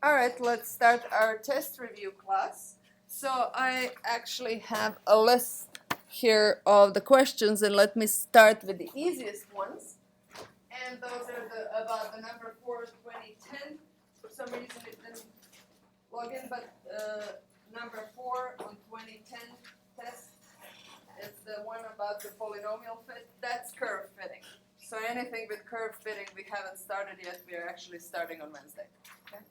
All right, let's start our test review class. So I actually have a list here of the questions, and let me start with the easiest ones. And those are about the number 4, 2010. For some reason it didn't log in, but number 4 on 2010 test is the one about the polynomial fit. That's curve fitting. So anything with curve fitting we haven't started yet. We are actually starting on Wednesday. Okay?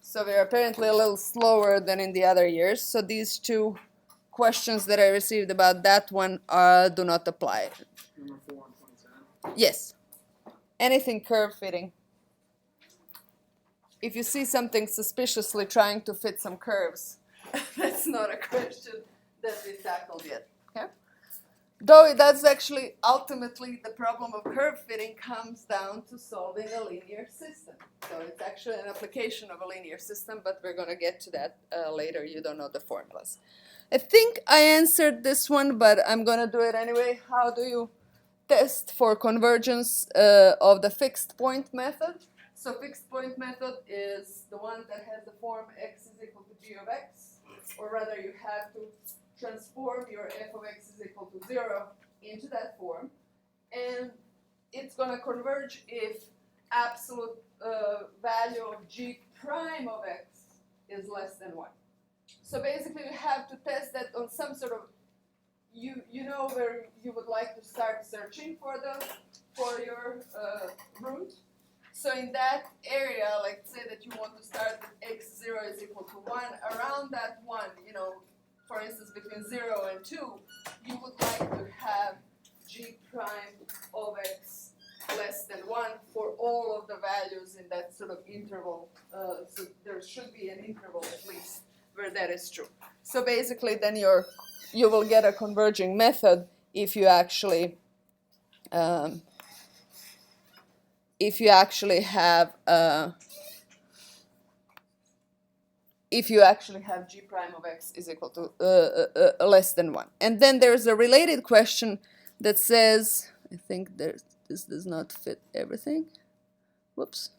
So we're apparently a little slower than in the other years. So these two questions that I received about that one do not apply. Number 4 on 2010. Yes. Anything curve fitting. If you see something suspiciously trying to fit some curves, that's not a question that we tackled yet. Okay? Though that's actually ultimately the problem of curve fitting comes down to solving a linear system. So it's actually an application of a linear system, but we're going to get to that later. You don't know the formulas. I think I answered this one, but I'm going to do it anyway. How do you test for convergence of the fixed point method? So fixed point method is the one that has the form x is equal to g of x, or rather you have to transform your f of x is equal to 0 into that form, and it's going to converge if absolute value of g prime of x is less than 1. So basically you have to test that on some sort of, you know where you would like to start searching for your root. So in that area, like say that you want to start with x0 is equal to 1, around that 1, you know, for instance, between 0 and 2, you would like to have g prime of x less than 1 for all of the values in that sort of interval. So there should be an interval at least where that is true. So basically then you will get a converging method if you actually have g prime of x is equal to less than 1. And then there's a related question that says, I think this does not fit everything. Whoops.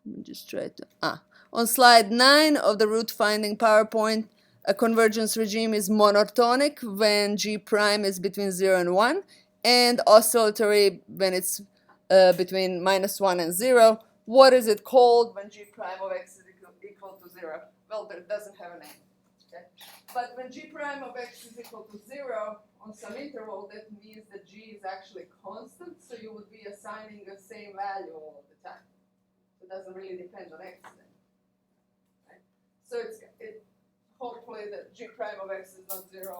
Let me just try to, on slide 9 of the root finding PowerPoint, a convergence regime is monotonic when g prime is between 0 and 1, and oscillatory when it's between -1 and 0. What is it called when g prime of x is equal to 0? Well, it doesn't have a name. Okay? But when g prime of x is equal to 0 on some interval, that means that g is actually constant, so you would be assigning the same value all of the time. It doesn't really depend on x then. Right? So hopefully the g prime of x is not 0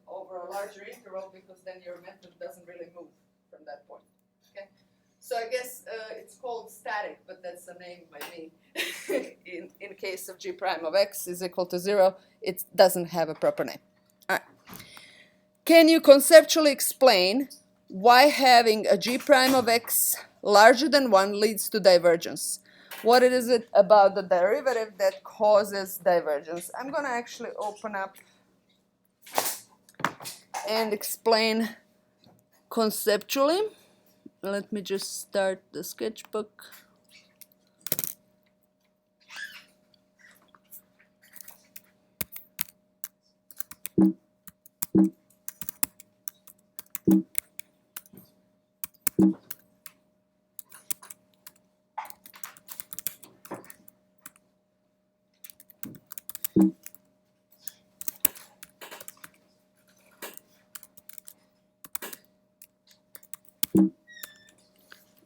over a larger interval, because then your method doesn't really move from that point. Okay? So I guess it's called static, but that's a name by me. in case of g prime of x is equal to 0, it doesn't have a proper name. All right. Can you conceptually explain why having a g prime of x larger than 1 leads to divergence? What is it about the derivative that causes divergence? I'm going to actually open up and explain conceptually. Let me just start the sketchbook.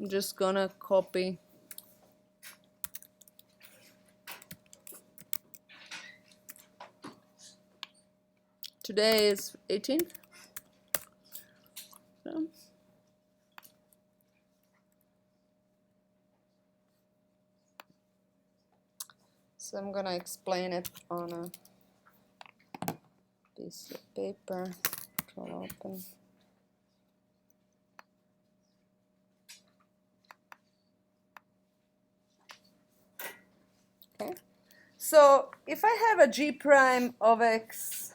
I'm just gonna copy today is 18. So I'm gonna explain it on a piece of paper. Control open. Okay. So if I have a g prime of x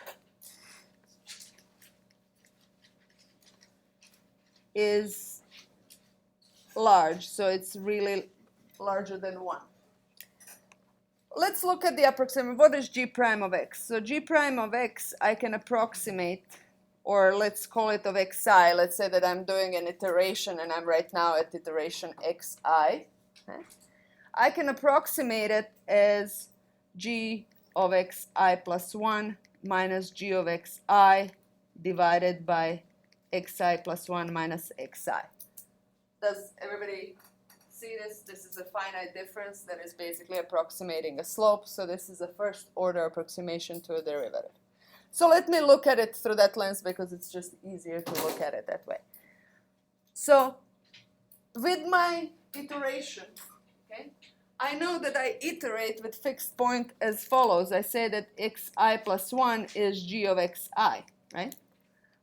is large, so it's really larger than 1. Let's look at the approximation. What is g prime of x? So g prime of x I can approximate, or let's call it of xi. Let's say that I'm doing an iteration and I'm right now at iteration xi. Okay? I can approximate it as g of xi plus 1 minus g of xi divided by xi plus 1 minus xi. Does everybody see this? This is a finite difference that is basically approximating a slope. So this is a first order approximation to a derivative. So let me look at it through that lens because it's just easier to look at it that way. So with my iteration, okay, I know that I iterate with fixed point as follows. I say that xi plus 1 is g of xi, right?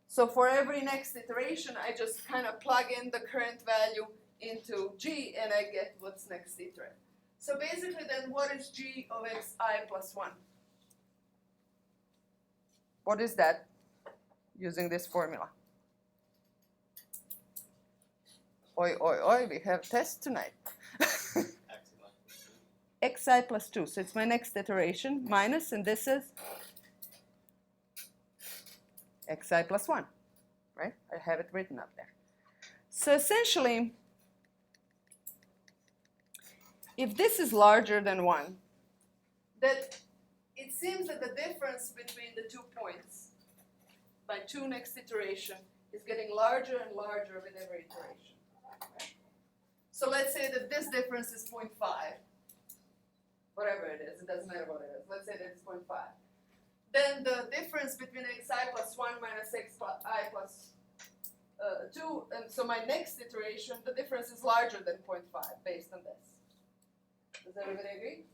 So for every next iteration, I just kind of plug in the current value into g, and I get what's next iterate. So basically then, what is g of xi plus 1? What is that using this formula? Oi, oi, oi, we have test tonight. xi plus 2, so it's my next iteration, minus, and this is xi plus 1, right? I have it written up there. So essentially, if this is larger than 1, that it seems that the difference between the 2 points by 2 next iteration is getting larger and larger with every iteration. Okay? So let's say that this difference is 0.5. Whatever it is, it doesn't matter what it is. Let's say that it's 0.5. Then the difference between xi plus 1 minus xi plus 2, and so my next iteration, the difference is larger than 0.5 based on this. Does everybody agree?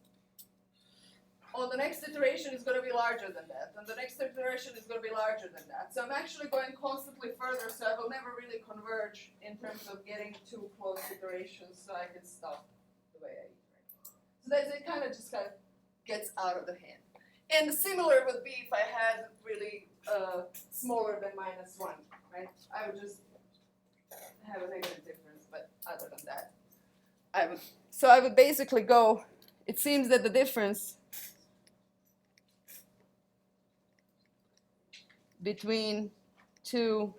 On the next iteration is going to be larger than that, and the next iteration is going to be larger than that. So I'm actually going constantly further, so I will never really converge in terms of getting 2 close iterations, so I can stop the way I iterate. So that it kind of gets out of the hand. And similar would be if I had really smaller than minus 1, right? I would just have a negative difference, but other than that, I would basically go, it seems that the difference between 2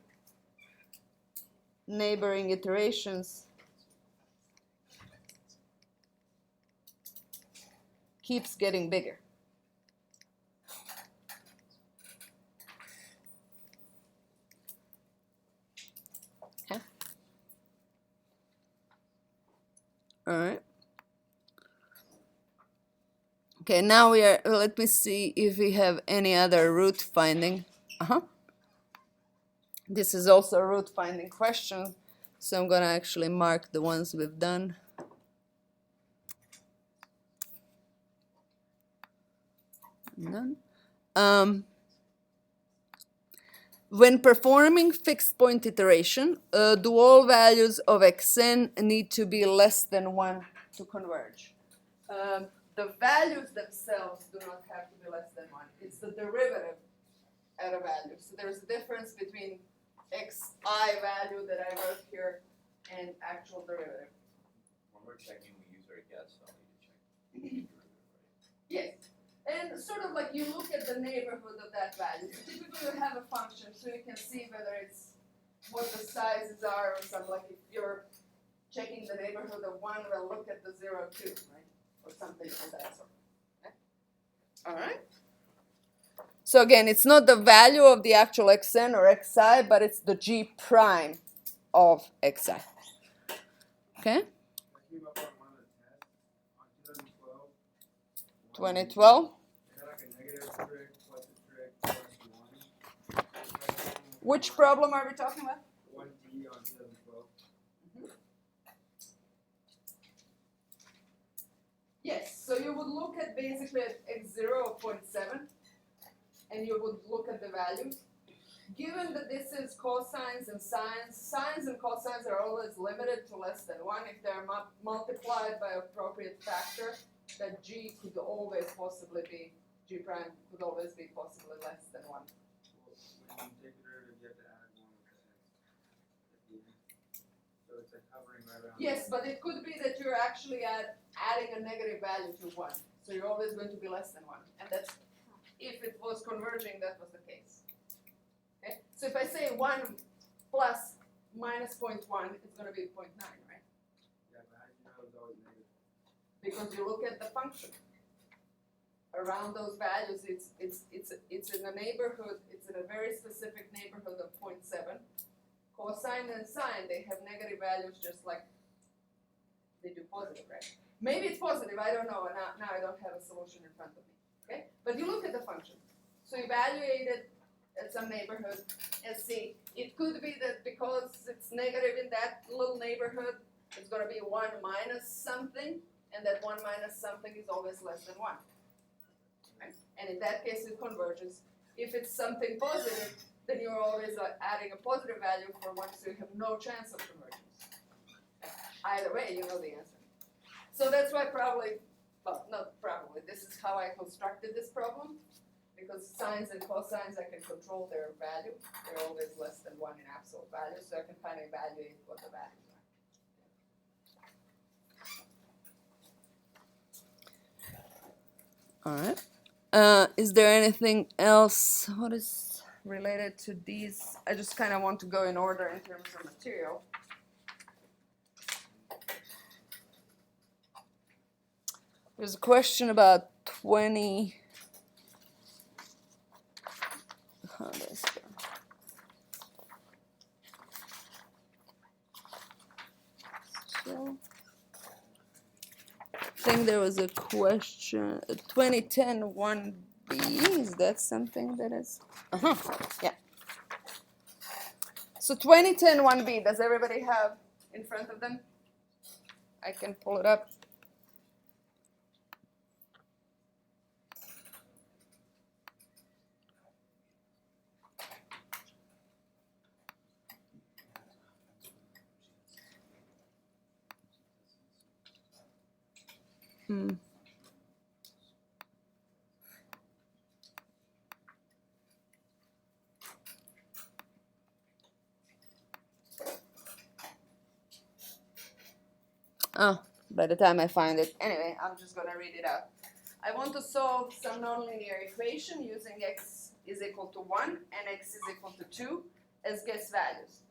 neighboring iterations keeps getting bigger. Okay. All right. Okay, now let me see if we have any other root finding. This is also a root finding question, so I'm going to actually mark the ones we've done. None. When performing fixed point iteration, do all values of xn need to be less than 1 to converge? The values themselves do not have to be less than 1. It's the derivative at a value. So there's a difference between xi value that I wrote here and actual derivative. When we're checking, we use our guess value to check the derivative, right? Yes. And sort of like you look at the neighborhood of that value. So typically you have a function so you can see whether it's what the sizes are or something. Like if you're checking the neighborhood of 1, well, look at the 0, 2, right? Or something of that sort. Okay? All right. So again, it's not the value of the actual xn or xi, but it's the g prime of xi. Okay? I came up on one of the tests on 2012. 2012. They had like a negative trig plus a trig plus 1. Which problem are we talking about? 1D on 2012. Yes, so you would look at basically at x0 of 0.7, and you would look at the values. Given that this is cosines and sines, sines and cosines are always limited to less than 1. If they're multiplied by appropriate factor, that g could always possibly be, g prime could always be possibly less than 1. Well, when you take the derivative, you have to add 1 with the x at the end. So it's like hovering right around. Yes, but it could be that you're actually adding a negative value to 1. So you're always going to be less than 1. And that's, if it was converging, that was the case. Okay? So if I say 1 plus minus 0.1, it's going to be 0.9, right? Yeah, but how do you know it was always negative? Because you look at the function. Around those values, it's in a neighborhood, it's in a very specific neighborhood of 0.7. Cosine and sine, they have negative values just like they do positive, right? Maybe it's positive, I don't know, and now I don't have a solution in front of me, okay? But you look at the function. So evaluate it at some neighborhood and see. It could be that because it's negative in that little neighborhood, it's going to be 1 minus something, and that 1 minus something is always less than 1. Right? And in that case, it converges. If it's something positive, then you're always adding a positive value for 1, so you have no chance of convergence. Either way, you know the answer. So that's why probably, well, not probably, this is how I constructed this problem, because sines and cosines, I can control their value. They're always less than 1 in absolute value, so I can kind of evaluate what the values are. All right. Is there anything else? What is related to these? I just kind of want to go in order in terms of material. There's a question about 20. How does go? So, I think there was a question, 2010 1B, is that something that is? Yeah. So 2010 1B, does everybody have in front of them? I can pull it up. Oh, by the time I find it. Anyway, I'm just going to read it out. I want to solve some nonlinear equation using x is equal to 1 and x is equal to 2 as guess values.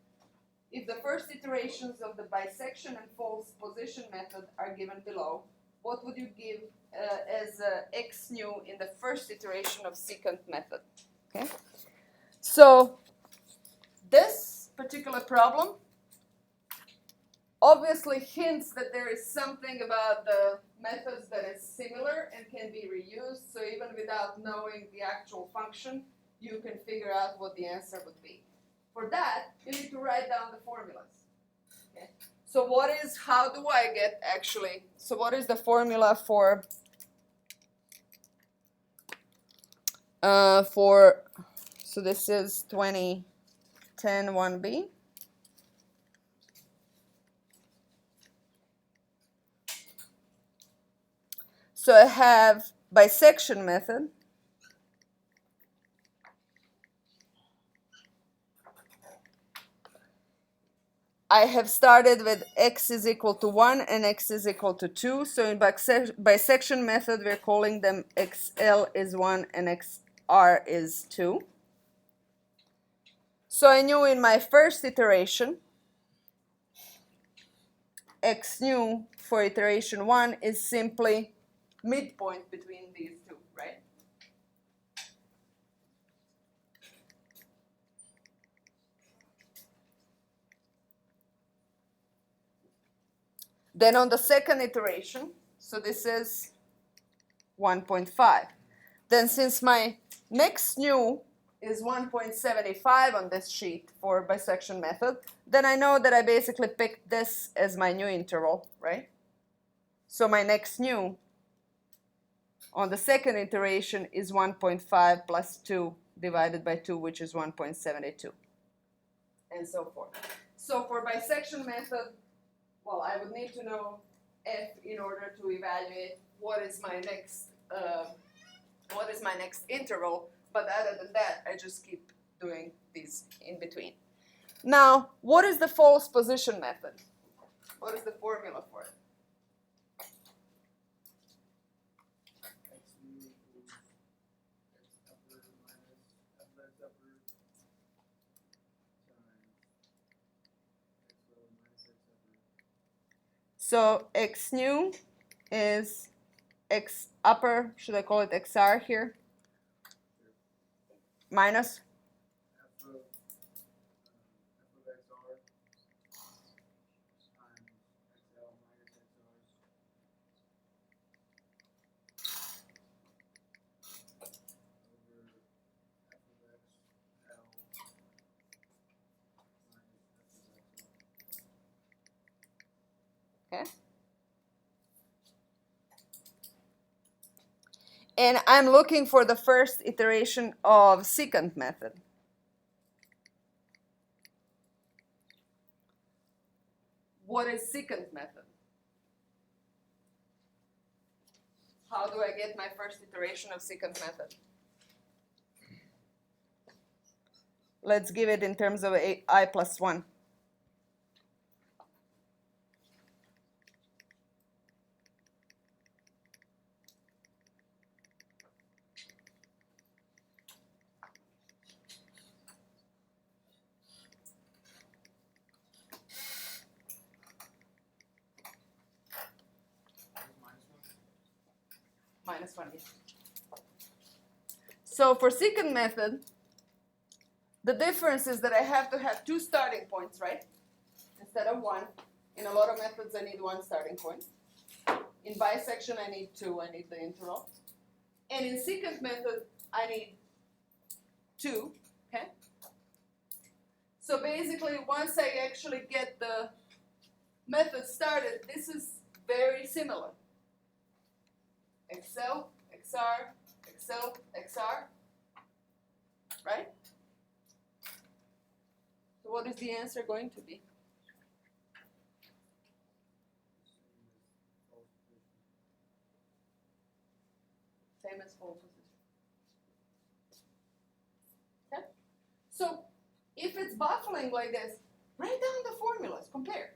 If the first iterations of the bisection and false position method are given below, what would you give as x nu in the first iteration of secant method? Okay. So this particular problem obviously hints that there is something about the methods that is similar and can be reused. So even without knowing the actual function, you can figure out what the answer would be. For that, you need to write down the formulas. Okay. So how do I get actually, so what is the formula for so this is 2010 1B. So I have bisection method. I have started with x is equal to 1 and x is equal to 2. So in bisection method, we're calling them xl is 1 and xr is 2. So I knew in my first iteration, x nu for iteration 1 is simply midpoint between these two, right? Then on the second iteration, so this is 1.5. Then since my next nu is 1.75 on this sheet for bisection method, then I know that I basically picked this as my new interval, right? So my next nu on the second iteration is 1.5 plus 2 divided by 2, which is 1.72, and so forth. So for bisection method, well, I would need to know f in order to evaluate what is my next interval. But other than that, I just keep doing these in between. Now, what is the false position method? What is the formula for it? X new equals X upper minus F X upper times X lower minus X upper. So x new is x upper, should I call it xr here? Minus F of XR times XL minus XR over F of XL minus F of XR. Okay. And I'm looking for the first iteration of secant method. What is secant method? How do I get my first iteration of secant method? Let's give it in terms of I plus 1. Minus 1. So for secant method, the difference is that I have to have 2 starting points, right? Instead of 1. In a lot of methods, I need 1 starting point. In bisection, I need 2. I need the interval. And in secant method, I need 2. Okay? So basically, once I actually get the method started, this is very similar. XL, XR, XL, XR, right? So what is the answer going to be? Same as full position. Okay? So if it's baffling like this, write down the formulas, compare.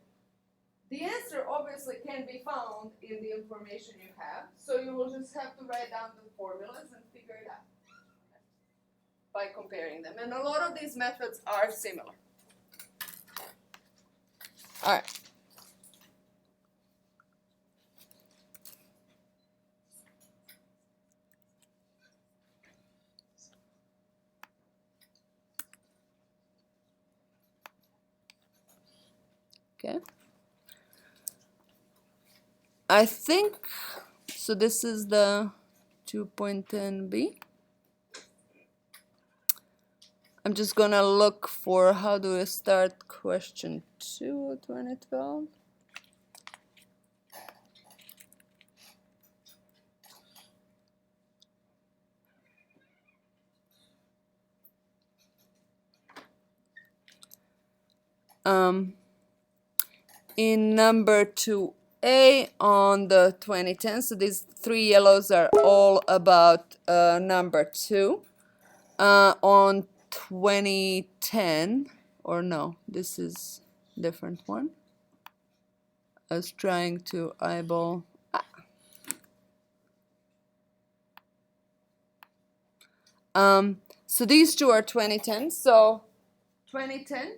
The answer obviously can be found in the information you have, so you will just have to write down the formulas and figure it out by comparing them. And a lot of these methods are similar. All right. Okay. I think, so this is the 2.10b. I'm just gonna look for how do we start question 2 of 2012. In number 2a on the 2010, so these 3 yellows are all about number 2. On 2010, or no, this is different one. I was trying to eyeball. So these 2 are 2010. So 2010,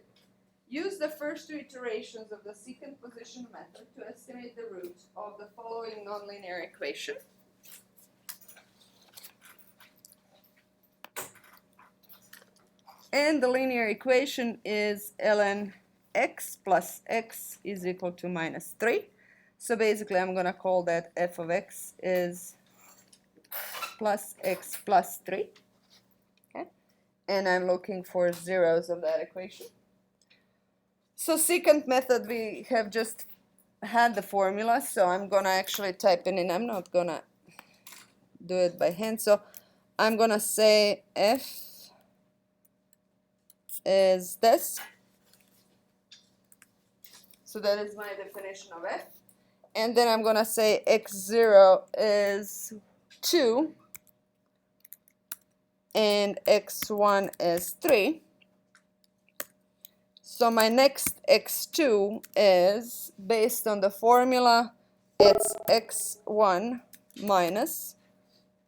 use the first 2 iterations of the secant position method to estimate the root of the following nonlinear equation. And the linear equation is ln x plus x is equal to minus 3. So basically, I'm going to call that f of x is plus x plus 3. Okay? And I'm looking for zeros of that equation. So secant method, we have just had the formula, so I'm going to actually type it in. I'm not going to do it by hand. So I'm going to say f is this. So that is my definition of f. And then I'm going to say x0 is 2 and x1 is 3. So my next x2 is, based on the formula, it's x1 minus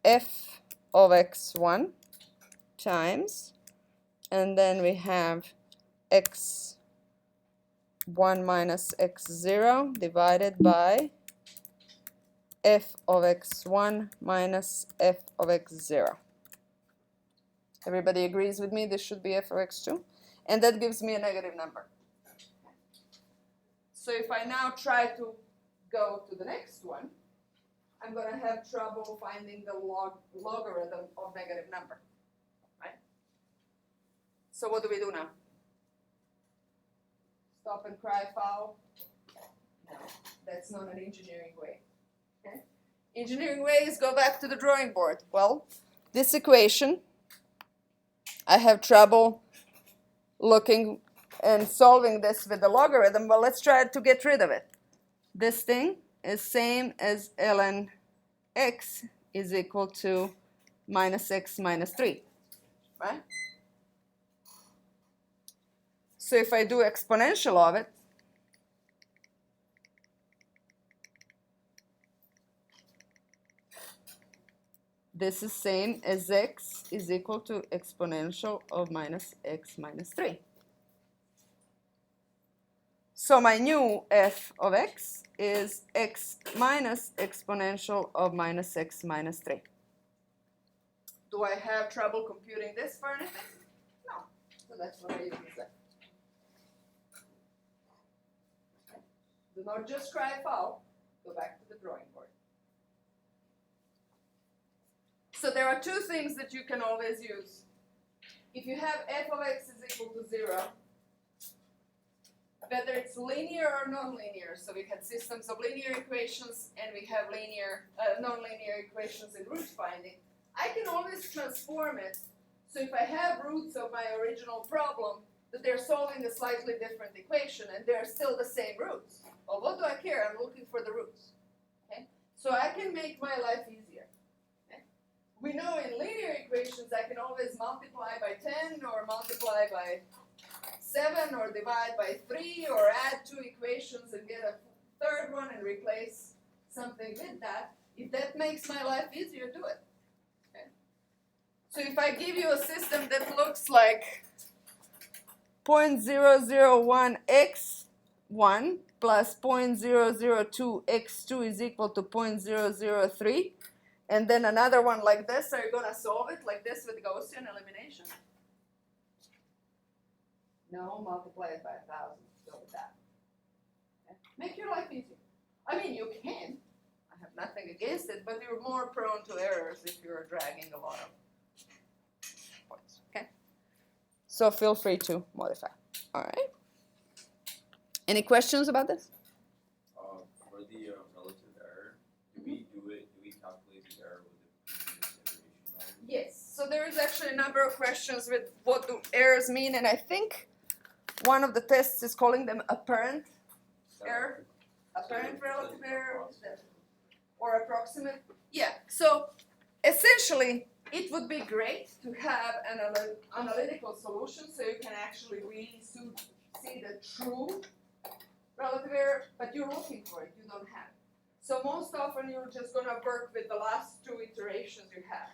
f of x1 times, and then we have x1 minus x0 divided by f of x1 minus f of x0. Everybody agrees with me this should be f of x2? And that gives me a negative number. So if I now try to go to the next one, I'm going to have trouble finding the logarithm of negative number, right? So what do we do now? Stop and cry foul? No, that's not an engineering way. Okay? Engineering way is go back to the drawing board. Well, this equation, I have trouble looking and solving this with the logarithm. Well, let's try to get rid of it. This thing is same as ln x is equal to minus x minus 3, right? So if I do exponential of it, this is same as x is equal to exponential of minus x minus 3. So my new f of x is x minus exponential of minus x minus 3. Do I have trouble computing this for anything? No. So that's what I use that. Do not just cry foul. Go back to the drawing board. So there are two things that you can always use. If you have f of x is equal to 0, whether it's linear or nonlinear, so we had systems of linear equations and we have nonlinear equations in root finding, I can always transform it. So if I have roots of my original problem, that they're solving a slightly different equation and they're still the same roots. Well, what do I care? I'm looking for the roots. Okay? So I can make my life easier. Okay? We know in linear equations I can always multiply by 10 or multiply by 7 or divide by 3 or add two equations and get a third one and replace something with that. If that makes my life easier, do it. Okay? So if I give you a system that looks like 0.001 x1 plus 0.002 x2 is equal to 0.003, and then another one like this, are you going to solve it like this with Gaussian elimination? No, multiply it by 1,000. Go with that. Okay? Make your life easier. I mean, you can. I have nothing against it, but you're more prone to errors if you're dragging a lot of points. Okay? So feel free to modify. All right. Any questions about this? For the relative error, do we calculate the error with the previous iteration value? Yes. So there is actually a number of questions with what do errors mean, and I think one of the tests is calling them apparent error, apparent relative error, or approximate. Yeah. So essentially, it would be great to have an analytical solution so you can actually really see the true relative error, but you're looking for it, you don't have it. So most often you're just going to work with the last two iterations you have.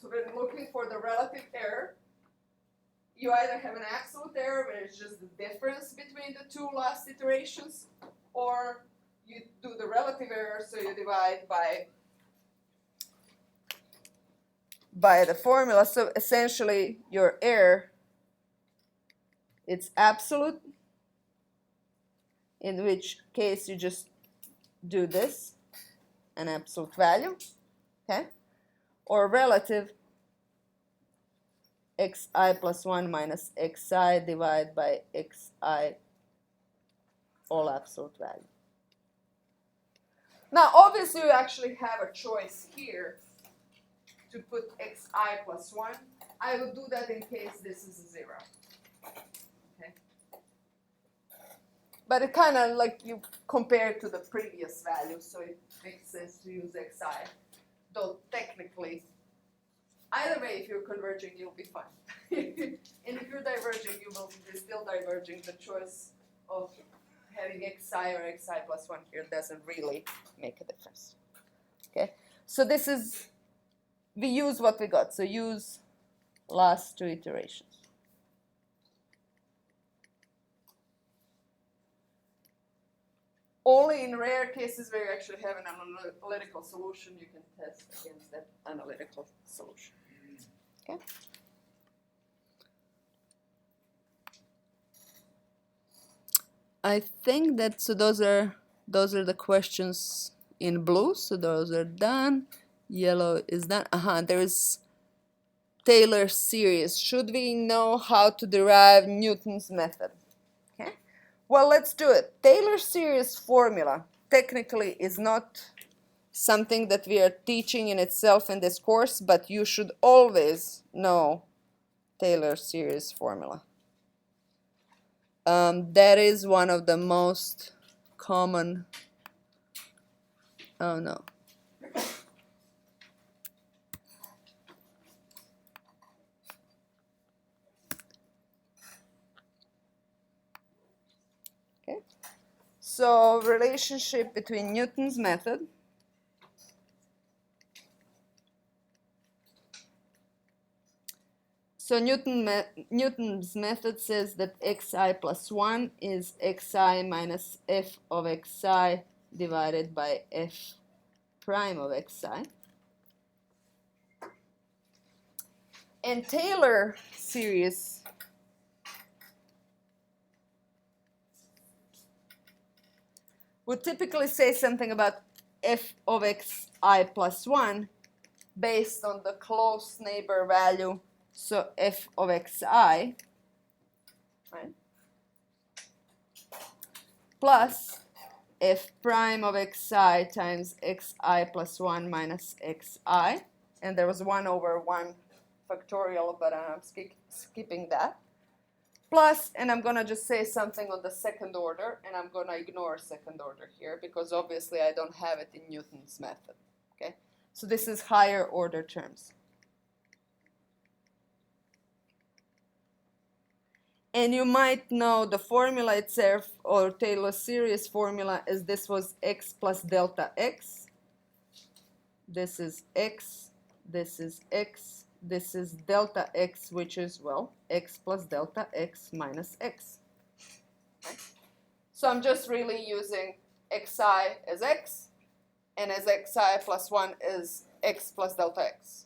So when looking for the relative error, you either have an absolute error, where it's just the difference between the two last iterations, or you do the relative error, so you divide by the formula. So essentially your error, it's absolute, in which case you just do this, an absolute value, okay? Or relative, xi plus 1 minus xi divided by xi, all absolute value. Now, obviously, you actually have a choice here to put xi plus 1. I would do that in case this is a 0. Okay? But it kind of like you compare to the previous value, so it makes sense to use xi. Though technically, either way, if you're converging, you'll be fine. And if you're diverging, you will be still diverging. The choice of having xi or xi plus 1 here doesn't really make a difference. Okay, so this is, we use what we got. So use last two iterations. Only in rare cases where you actually have an analytical solution, you can test against that analytical solution. Okay. I think that, so those are the questions in blue. So those are done. Yellow is done. There is Taylor series. Should we know how to derive Newton's method? Okay. Well, let's do it. Taylor series formula technically is not something that we are teaching in itself in this course, but you should always know Taylor series formula. That is one of the most common, oh no. Okay. So relationship between Newton's method So Newton's method says that xi plus 1 is xi minus f of xi divided by f prime of xi. And Taylor series would typically say something about f of xi plus 1 based on the close neighbor value. So f of xi, right, plus f prime of xi times xi plus 1 minus xi. And there was 1 over 1 factorial, but I'm skipping that. Plus, and I'm going to just say something on the second order, and I'm going to ignore second order here, because obviously I don't have it in Newton's method. Okay, so this is higher order terms. And you might know the formula itself, or Taylor series formula, is this was x plus delta x. This is x, this is x, this is delta x, which is, well, x plus delta x minus x. Okay. So I'm just really using xi as x, and as xi plus 1 is x plus delta x.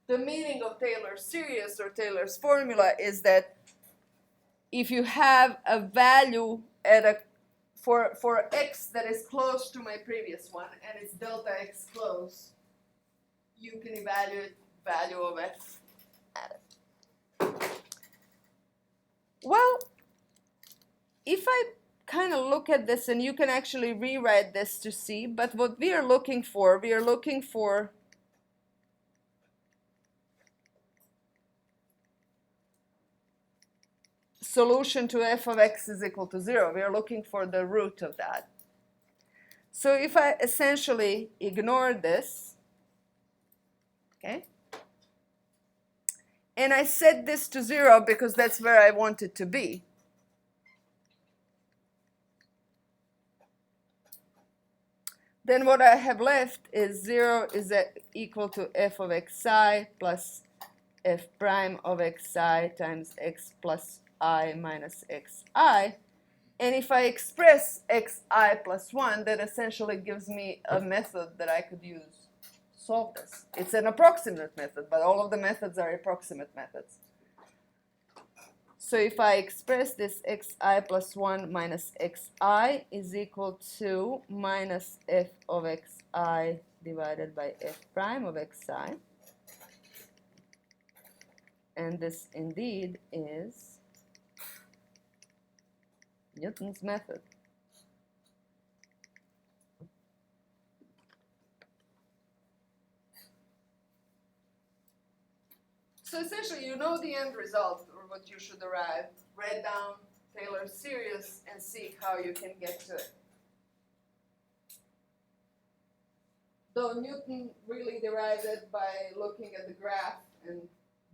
The meaning of Taylor's series or Taylor's formula is that if you have a value at for x that is close to my previous one, and it's delta x close, you can evaluate value of f at it. Well, if I kind of look at this, and you can actually rewrite this to see, but what we are looking for solution to f of x is equal to 0. We are looking for the root of that. So if I essentially ignore this, okay, and I set this to 0 because that's where I want it to be, then what I have left is 0 is equal to f of xi plus f prime of xi times x plus I minus xi. And if I express xi plus 1, that essentially gives me a method that I could use to solve this. It's an approximate method, but all of the methods are approximate methods. So if I express this xi plus 1 minus xi is equal to minus f of xi divided by f prime of xi. And this indeed is Newton's method. So essentially, you know the end result, or what you should arrive. Write down Taylor's series and see how you can get to it. though Newton really derived it by looking at the graph and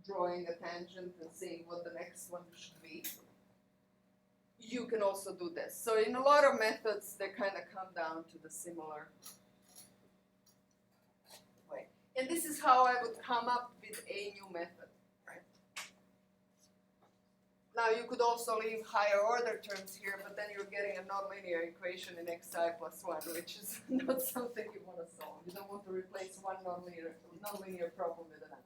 drawing a tangent and seeing what the next one should be. You can also do this. So in a lot of methods, they kind of come down to the similar way. And this is how I would come up with a new method, right? Now you could also leave higher order terms here, but then you're getting a nonlinear equation in xi plus 1, which is not something you want to solve. You don't want to replace one nonlinear problem with another.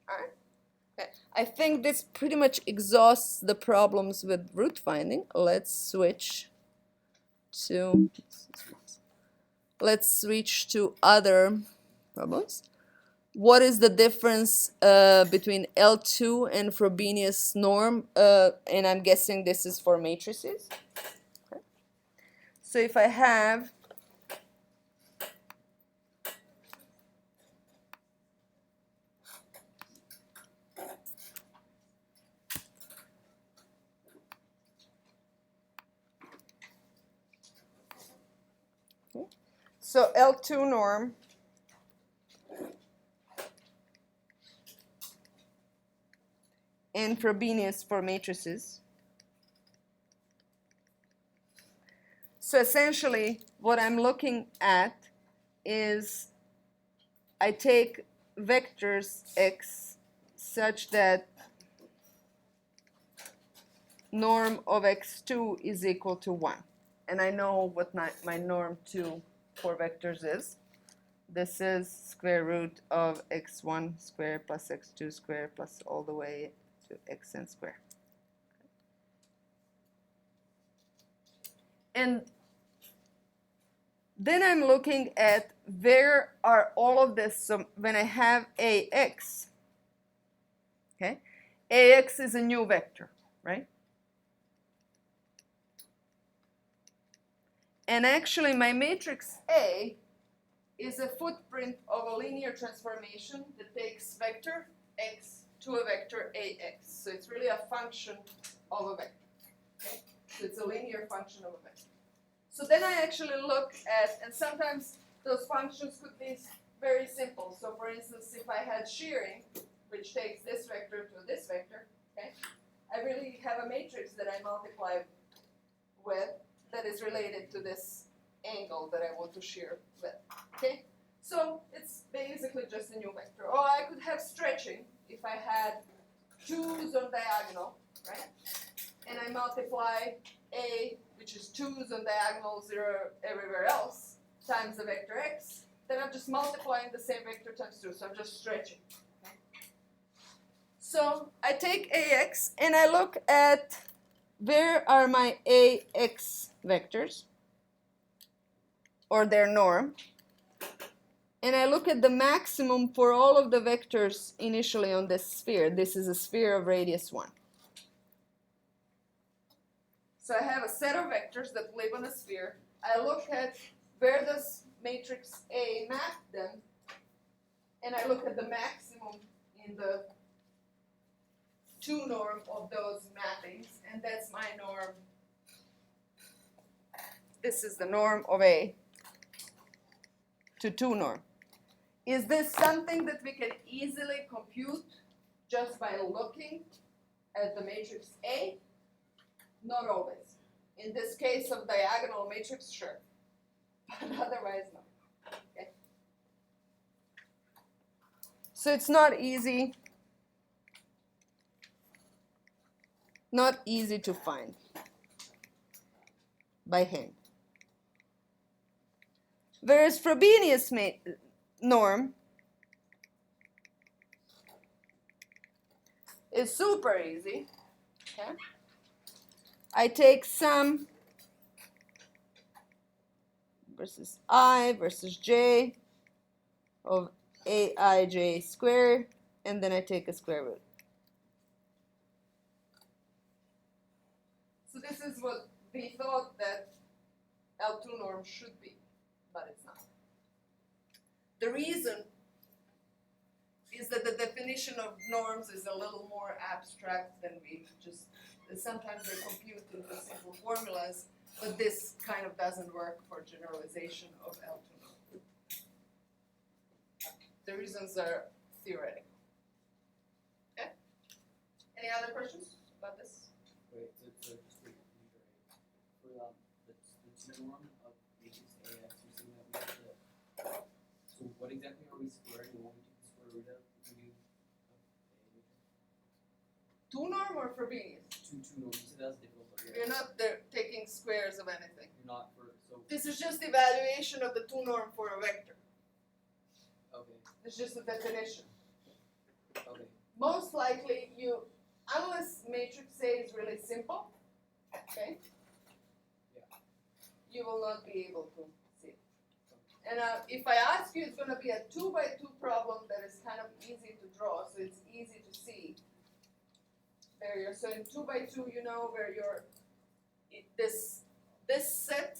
All right. Okay. I think this pretty much exhausts the problems with root finding. Let's switch to other problems. What is the difference between L2 and Frobenius norm? And I'm guessing this is for matrices. Okay. So if I have so L2 norm and Frobenius for matrices. So essentially, what I'm looking at is I take vectors x such that norm of x2 is equal to 1. And I know what my norm 2 for vectors is. This is square root of x1 squared plus x2 squared plus all the way to xn squared. And then I'm looking at where are all of this. So when I have ax, okay, ax is a new vector, right? And actually my matrix A is a footprint of a linear transformation that takes vector x to a vector ax. So it's really a function of a vector. Okay? So it's a linear function of a vector. So then I actually look at, and sometimes those functions could be very simple. So for instance, if I had shearing, which takes this vector to this vector, okay, I really have a matrix that I multiply with that is related to this angle that I want to shear with, okay? So it's basically just a new vector. Or I could have stretching if I had 2's on diagonal, right? And I multiply A, which is 2's on diagonal 0 everywhere else, times the vector x, then I'm just multiplying the same vector times 2, so I'm just stretching. Okay? So I take ax and I look at where are my ax vectors, or their norm, and I look at the maximum for all of the vectors initially on this sphere. This is a sphere of radius 1. So I have a set of vectors that live on a sphere. I look at where does matrix A map them, and I look at the maximum in the 2 norm of those mappings, and that's my norm. This is the norm of A to 2 norm. Is this something that we can easily compute just by looking at the matrix A? Not always. In this case of diagonal matrix, sure. But otherwise, no. Okay. So it's not easy to find by hand. Whereas Frobenius norm is super easy. Okay? I take sum versus I versus j of aij squared, and then I take a square root. So this is what we thought that L2 norm should be, but it's not. The reason is that the definition of norms is a little more abstract than we just, sometimes they're computed into simple formulas, But this kind of doesn't work for generalization of L2 norm. The reasons are theoretical. Okay? Any other questions about this? Wait, so just for the two norm of matrix AX, you're saying that we have to, so what exactly are we squaring when we take the square root of we do Two norm or Frobenius? two norms? You said that's difficult, but You're not there taking squares of anything. you're not for, so, This is just evaluation of the two norm for a vector. okay, It's just a definition. okay. Most likely you, unless matrix A is really simple, okay? Yeah. You will not be able to see it. And if I ask you, it's going to be a 2 by 2 problem that is kind of easy to draw, so it's easy to see. There you're, so in 2 by 2, you know where you're, this set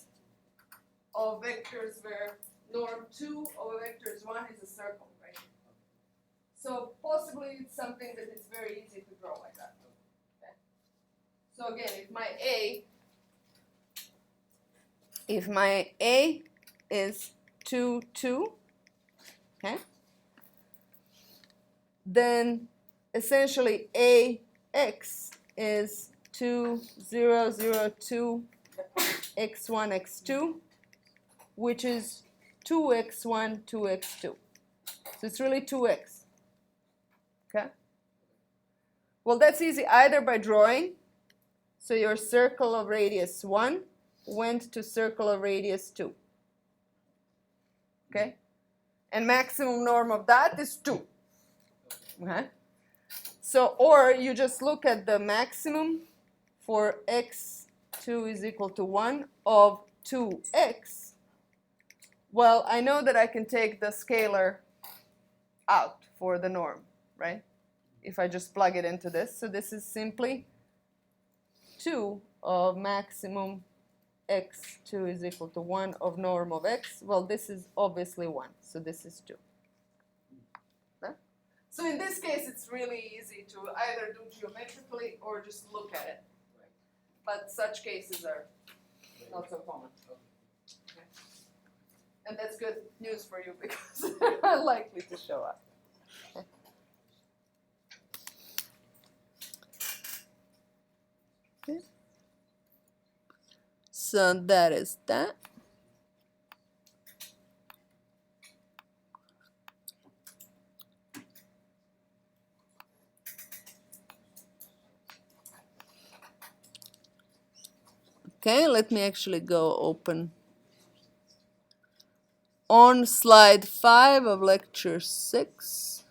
of vectors where norm 2 over vectors 1 is a circle, right? So possibly it's something that is very easy to draw like that. Okay. So again, if my A is 2, 2, okay, then essentially AX is 2, 0, 0, 2, x1, x2, which is 2x1, 2x2. So it's really 2x. Okay? Well, that's easy either by drawing. So your circle of radius 1 went to circle of radius 2. Okay? And maximum norm of that is 2. Okay? So, or you just look at the maximum for x2 is equal to 1 of 2x. Well, I know that I can take the scalar out for the norm, right? If I just plug it into this. So this is simply 2 of maximum x2 is equal to 1 of norm of x. Well, this is obviously 1, so this is 2. Okay? So in this case, it's really easy to either do geometrically or just look at it. Right. But such cases are not so common. Okay. And that's good news for you because they're unlikely to show up. Okay. So that is that. Okay, let me actually go open on slide 5 of lecture 6.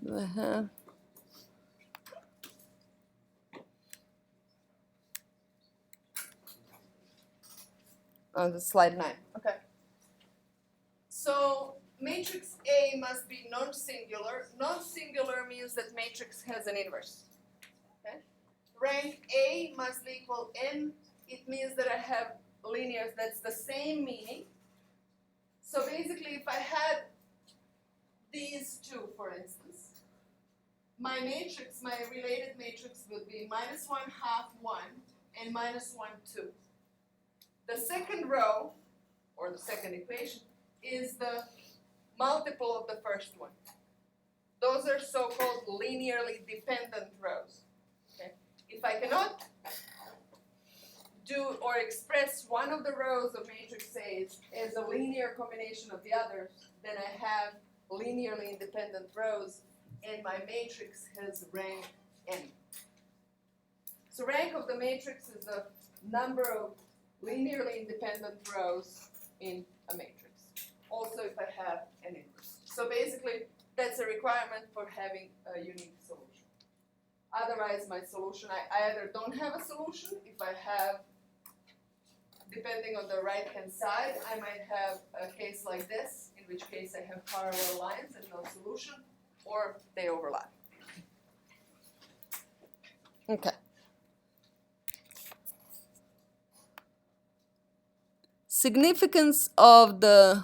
Do I have? Oh, that's slide 9. Okay. So matrix A must be non-singular. Non-singular means that matrix has an inverse. Okay. Rank A must equal n. It means that I have linears. That's the same meaning. So basically, if I had these two, for instance, my matrix, my related matrix would be -1, half 1, and -1, 2. The second row, or the second equation, is the multiple of the first one. Those are so-called linearly dependent rows. Okay? If I cannot do or express one of the rows of matrix A as a linear combination of the others, then I have linearly independent rows, and my matrix has rank n. So rank of the matrix is the number of linearly independent rows in a matrix. Also if I have an inverse. So basically, that's a requirement for having a unique solution. Otherwise, my solution, I either don't have a solution. If I have, depending on the right-hand side, I might have a case like this, in which case I have parallel lines and no solution, or they overlap. Okay. significance of the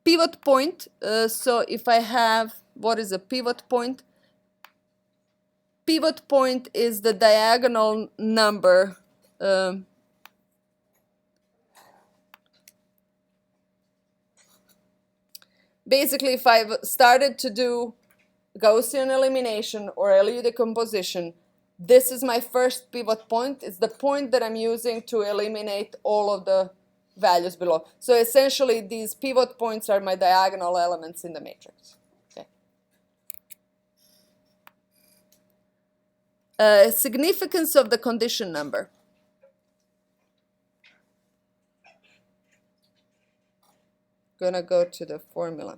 pivot point. So if I have, what is a pivot point? Pivot point is the diagonal number basically, if I've started to do Gaussian elimination or LU decomposition, this is my first pivot point. It's the point that I'm using to eliminate all of the values below. So essentially, these pivot points are my diagonal elements in the matrix. Okay. Significance of the condition number. Gonna go to the formula.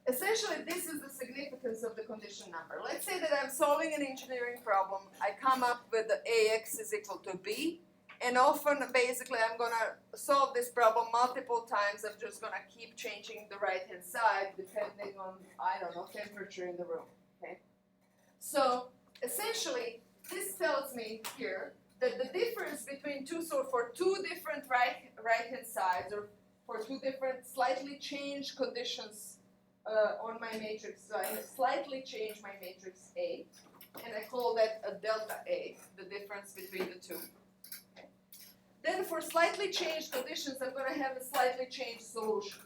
Essentially, this is the significance of the condition number. Let's say that I'm solving an engineering problem. I come up with the AX is equal to B, and often, basically, I'm gonna solve this problem multiple times. I'm just gonna keep changing the right-hand side depending on, I don't know, temperature in the room, okay? So, essentially, this tells me here that the difference between for two different right-hand sides, or for two different slightly changed conditions on my matrix, so I slightly change my matrix A, and I call that a delta A, the difference between the two. Okay. Then for slightly changed conditions, I'm going to have a slightly changed solution.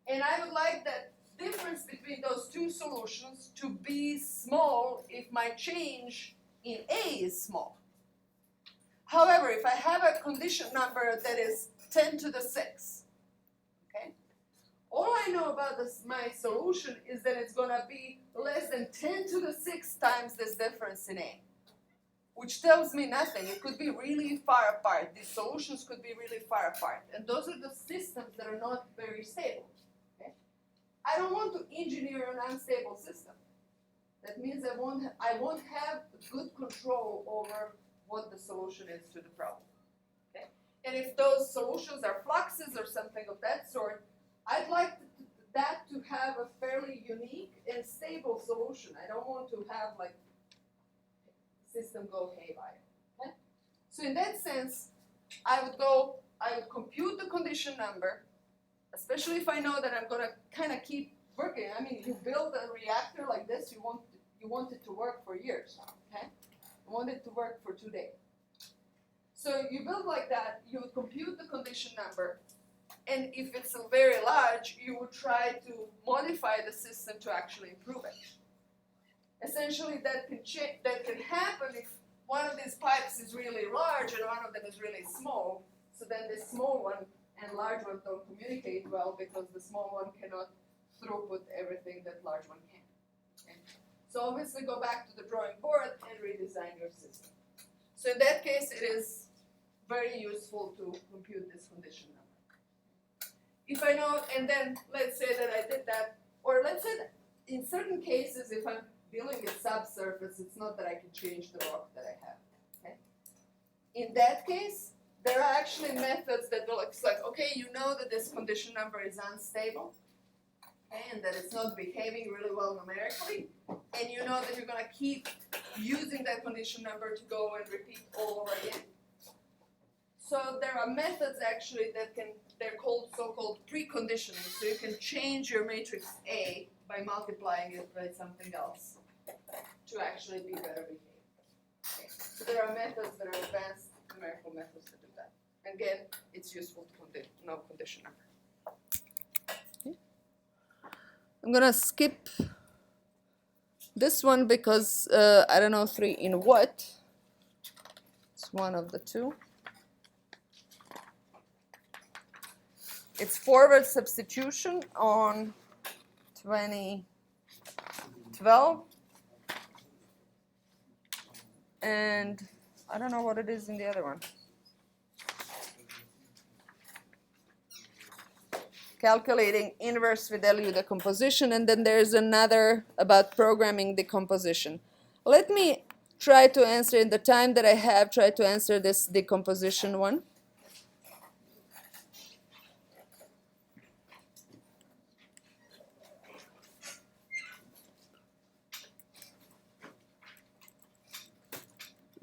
And I would like that difference between those two solutions to be small if my change in A is small. However, if I have a condition number that is 10 to the 6, all I know about my solution is that it's going to be less than 10 to the 6 times this difference in A, which tells me nothing. It could be really far apart. These solutions could be really far apart. And those are the systems that are not very stable. Okay? I don't want to engineer an unstable system. That means I won't have good control over what the solution is to the problem. Okay? And if those solutions are fluxes or something of that sort, I'd like that to have a fairly unique and stable solution. I don't want to have like system go haywire. Okay? So in that sense, I would compute the condition number, especially if I know that I'm gonna kind of keep working. I mean, you build a reactor like this, you want it to work for years. Okay? You want it to work for 2 days. So you build like that, you would compute the condition number. And if it's very large, you would try to modify the system to actually improve it. Essentially, that can happen if one of these pipes is really large and one of them is really small. So then the small one and large one don't communicate well because the small one cannot throughput everything that large one can. Okay? So obviously, go back to the drawing board and redesign your system. So in that case, it is very useful to compute this condition number. If I know, and then let's say that I did that, or let's say that in certain cases, if I'm dealing with subsurface, it's not that I can change the rock that I have. Okay? In that case, there are actually methods that looks like, okay, you know that this condition number is unstable, okay, and that it's not behaving really well numerically, and you know that you're going to keep using that condition number to go and repeat all over again. So there are methods actually that they're called so-called preconditioning. So you can change your matrix A by multiplying it by something else to actually be better behaved. Okay. So there are methods that are advanced numerical methods to do that. Again, it's useful to know condition number. Okay. I'm gonna skip this one because I don't know 3 in what. It's one of the two. It's forward substitution on 2012. And I don't know what it is in the other one. Calculating inverse with LU decomposition, and then there's another about programming decomposition. Let me try to answer in the time that I have, try to answer this decomposition one.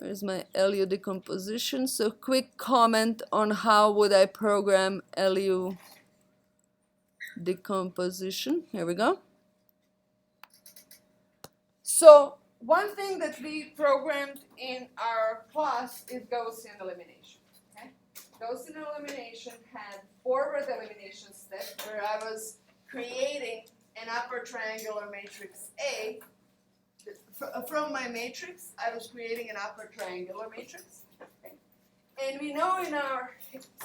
There's my LU decomposition. So quick comment on how would I program LU decomposition. Here we go. So one thing that we programmed in our class is Gaussian elimination. Okay? Gaussian elimination had forward elimination step where I was creating an upper triangular matrix A. From my matrix, I was creating an upper triangular matrix. Okay? And we know in our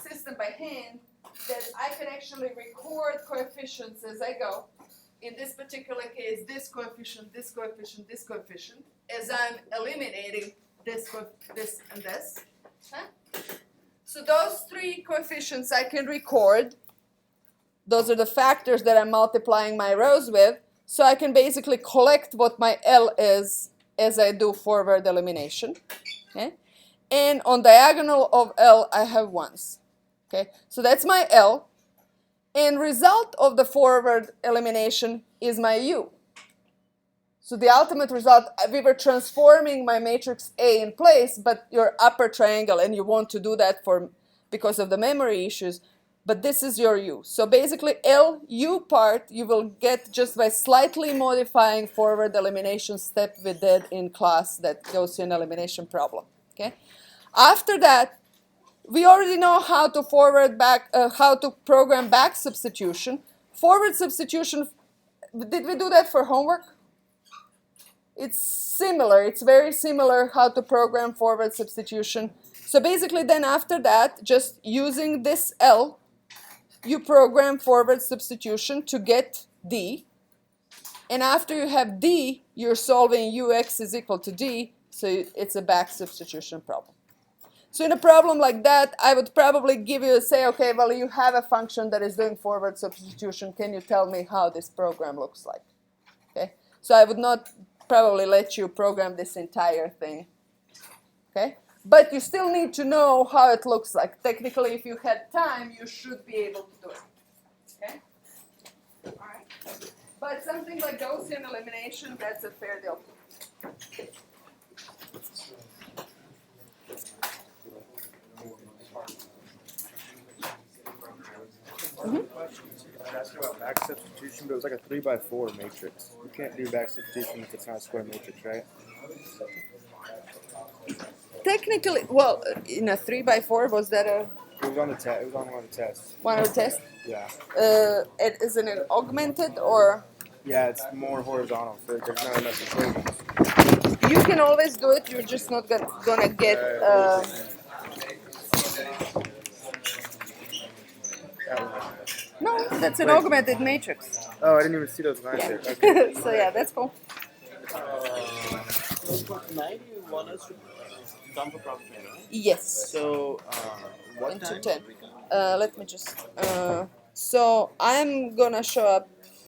system by hand that I can actually record coefficients as I go. In this particular case, this coefficient, this coefficient, this coefficient, as I'm eliminating this, this, and this. Okay? So those three coefficients I can record. Those are the factors that I'm multiplying my rows with. So I can basically collect what my L is as I do forward elimination. Okay? And on diagonal of L, I have 1s. Okay? So that's my L. And result of the forward elimination is my U. So the ultimate result, we were transforming my matrix A in place, but your upper triangle, and you want to do that because of the memory issues, but this is your U. So basically LU part you will get just by slightly modifying forward elimination step we did in class, that Gaussian elimination problem. Okay? After that, we already know how to how to program back substitution. Forward substitution, did we do that for homework? It's similar, it's very similar how to program forward substitution. So basically then after that, just using this L, you program forward substitution to get D. And after you have D, you're solving UX is equal to D, so it's a back substitution problem. So in a problem like that, I would probably say, okay, well, you have a function that is doing forward substitution. Can you tell me how this program looks like? Okay. So I would not probably let you program this entire thing. Okay. But you still need to know how it looks like. Technically, if you had time, you should be able to do it. Okay. All right. But something like Gaussian elimination, that's a fair deal. I asked about back substitution, but it was like a 3x4 matrix. You can't do back substitution if it's not a square matrix, right? Technically, well, in a 3x4, was that a It was on the test. It was on one of the tests. one of the tests? Yeah. Is it augmented or? Yeah, it's more horizontal, so there's not enough equations. You can always do it. You're just not gonna get. No, that's an augmented matrix. Oh, I didn't even see those lines there. Okay. So yeah, that's cool. Tonight you want us to come for profit, right? Yes. So, what Into time? 10. Let me just. So I'm gonna show up